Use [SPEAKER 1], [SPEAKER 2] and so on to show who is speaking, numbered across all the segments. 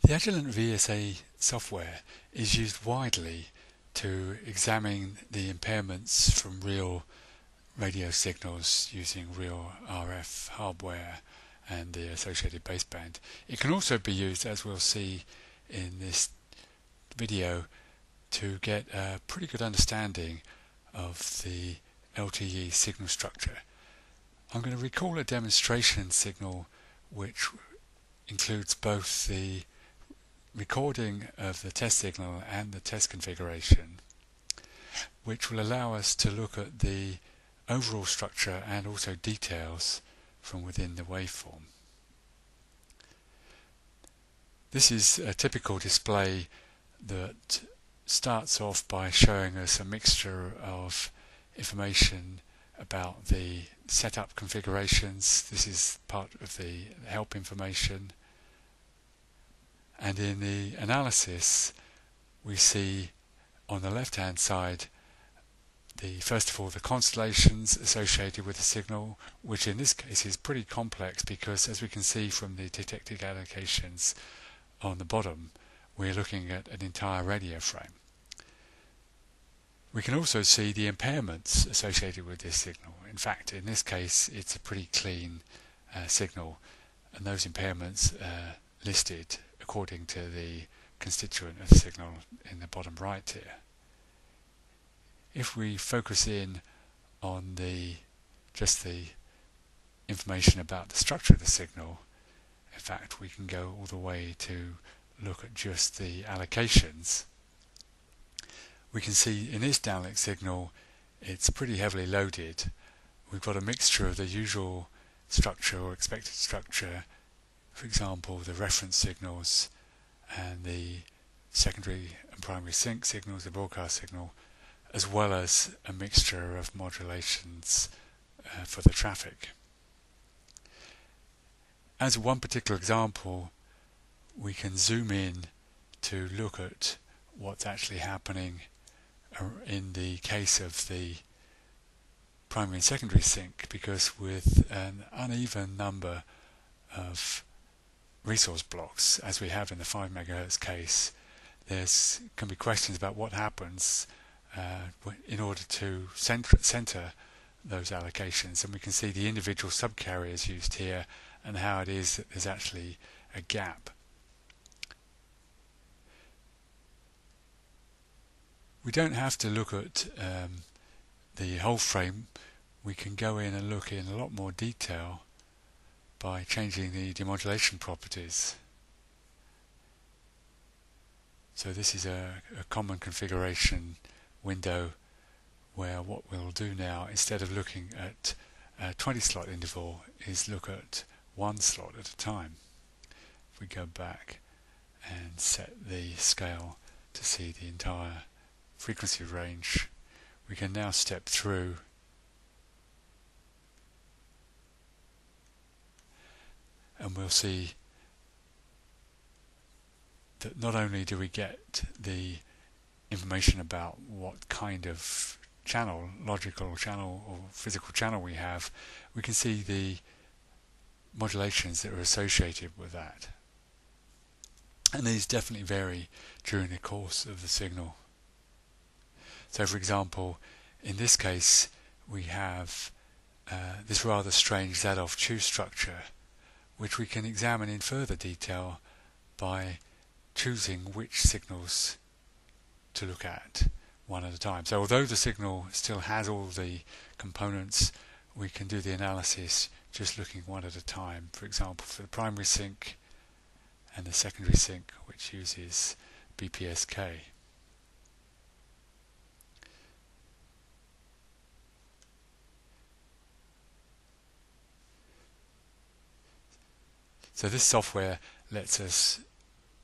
[SPEAKER 1] The Agilent VSA software is used widely to examine the impairments from real radio signals using real RF hardware and the associated baseband. It can also be used, as we'll see in this video, to get a pretty good understanding of the LTE signal structure. I'm going to recall a demonstration signal which includes both the recording of the test signal and the test configuration, which will allow us to look at the overall structure and also details from within the waveform. This is a typical display that starts off by showing us a mixture of information about the setup configurations. This is part of the help information. And in the analysis, we see on the left-hand side, first of all, the constellations associated with the signal, which in this case is pretty complex because, as we can see from the detected allocations on the bottom, we're looking at an entire radio frame. We can also see the impairments associated with this signal. In fact, in this case, it's a pretty clean signal, and those impairments are listed according to the constituent of the signal in the bottom right here. If we focus in on just the information about the structure of the signal, in fact we can go all the way to look at just the allocations. We can see in this downlink signal it's pretty heavily loaded. We've got a mixture of the usual structure or expected structure, for example the reference signals and the secondary and primary sync signals, the broadcast signal, as well as a mixture of modulations for the traffic. As one particular example, we can zoom in to look at what's actually happening in the case of the primary and secondary sync, because with an uneven number of resource blocks, as we have in the 5 MHz case, there can be questions about what happens in order to center those allocations, and we can see the individual subcarriers used here and how it is that there's actually a gap. We don't have to look at the whole frame. We can go in and look in a lot more detail by changing the demodulation properties. So this is a common configuration window where what we'll do now, instead of looking at a 20 slot interval, is look at one slot at a time. If we go back and set the scale to see the entire frequency range, we can now step through and we'll see that not only do we get the information about what kind of channel, logical channel or physical channel we have, we can see the modulations that are associated with that. And these definitely vary during the course of the signal. So for example, in this case we have this rather strange Zadov-Chu structure, which we can examine in further detail by choosing which signals to look at one at a time. So although the signal still has all the components, we can do the analysis just looking one at a time. For example, for the primary sync and the secondary sync, which uses BPSK. So this software lets us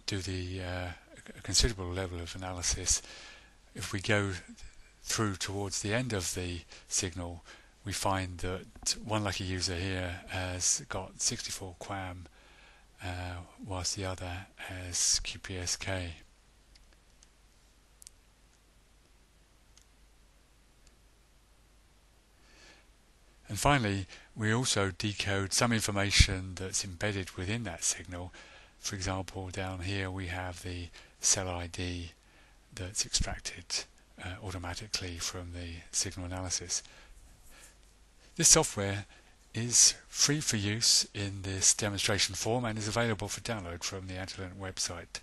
[SPEAKER 1] do a considerable level of analysis. If we go through towards the end of the signal, we find that one lucky user here has got 64 QAM, whilst the other has QPSK. And finally, we also decode some information that's embedded within that signal, For example, down here we have the cell ID that's extracted automatically from the signal analysis. This software is free for use in this demonstration form and is available for download from the Agilent website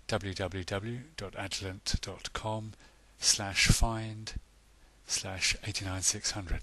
[SPEAKER 1] www.agilent.com/find/89600.